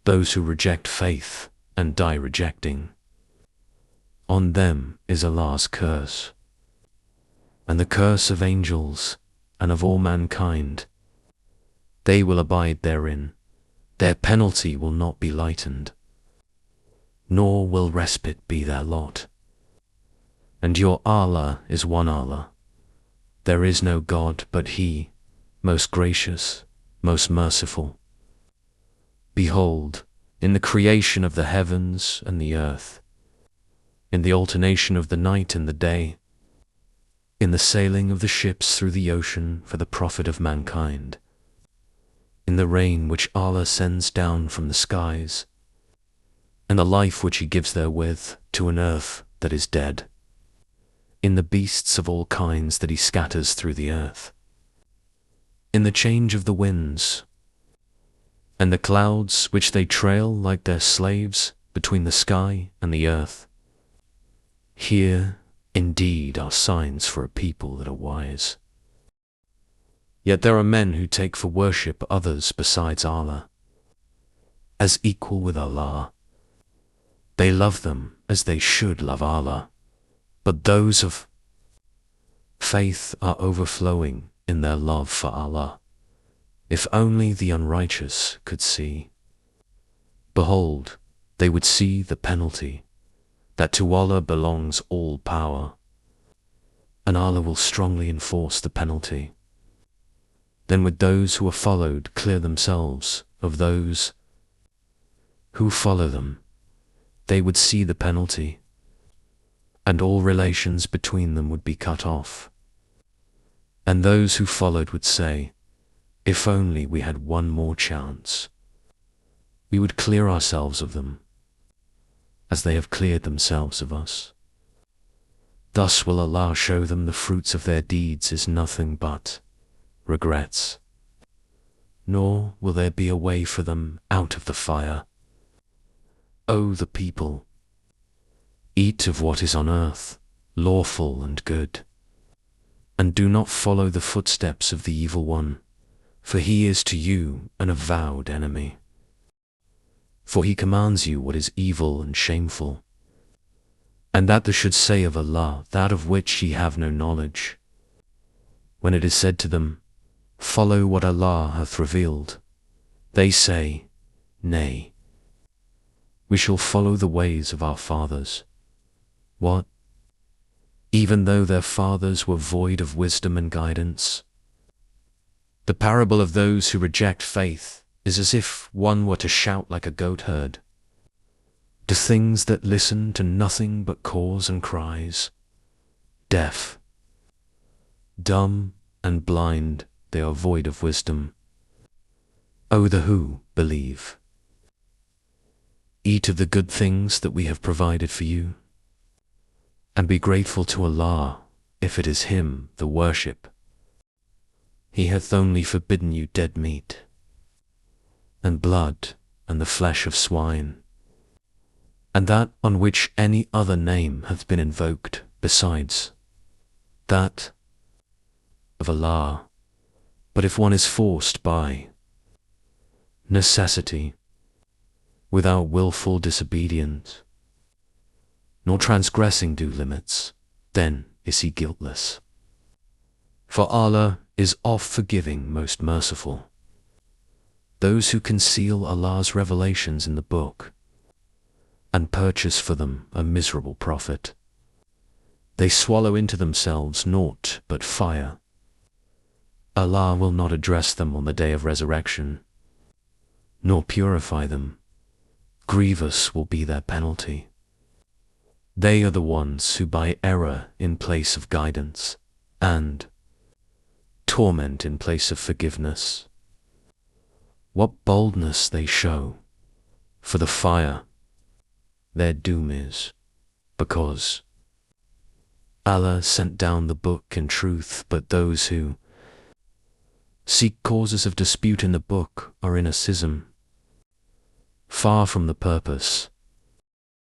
those who reject faith and die rejecting. On them is Allah's curse, and the curse of angels and of all mankind. They will abide therein. Their penalty will not be lightened, nor will respite be their lot. And your Allah is one Allah. There is no God but He, most gracious, most merciful. Behold, in the creation of the heavens and the earth, in the alternation of the night and the day, in the sailing of the ships through the ocean for the profit of mankind, in the rain which Allah sends down from the skies, and the life which He gives therewith to an earth that is dead, in the beasts of all kinds that He scatters through the earth, in the change of the winds, and the clouds which they trail like their slaves between the sky and the earth. Here, indeed, are signs for a people that are wise. Yet there are men who take for worship others besides Allah, as equal with Allah. They love them as they should love Allah, but those of faith are overflowing in their love for Allah. If only the unrighteous could see. Behold, they would see the penalty, that to Allah belongs all power, and Allah will strongly enforce the penalty. Then would those who are followed clear themselves of those who follow them. They would see the penalty, and all relations between them would be cut off. And those who followed would say, if only we had one more chance, we would clear ourselves of them, as they have cleared themselves of us. Thus will Allah show them the fruits of their deeds is nothing but regrets, nor will there be a way for them out of the fire. O the people, eat of what is on earth, lawful and good, and do not follow the footsteps of the evil one, for he is to you an avowed enemy. For he commands you what is evil and shameful, and that they should say of Allah that of which ye have no knowledge. When it is said to them, follow what Allah hath revealed, they say, nay, we shall follow the ways of our fathers. What? Even though their fathers were void of wisdom and guidance? The parable of those who reject faith is as if one were to shout like a goat herd. To things that listen to nothing but caws and cries, deaf, dumb and blind, they are void of wisdom. O the who believe, eat of the good things that we have provided for you, and be grateful to Allah if it is Him the worship. He hath only forbidden you dead meat, and blood, and the flesh of swine, and that on which any other name hath been invoked besides that of Allah. But if one is forced by necessity, without willful disobedience, nor transgressing due limits, then is he guiltless. For Allah is oft forgiving, most merciful. Those who conceal Allah's revelations in the book and purchase for them a miserable profit, they swallow into themselves naught but fire. Allah will not address them on the day of resurrection, nor purify them. Grievous will be their penalty. They are the ones who buy error in place of guidance, and torment in place of forgiveness. What boldness they show for the fire! Their doom is, because Allah sent down the book in truth, but those who seek causes of dispute in the book are in a schism, far from the purpose.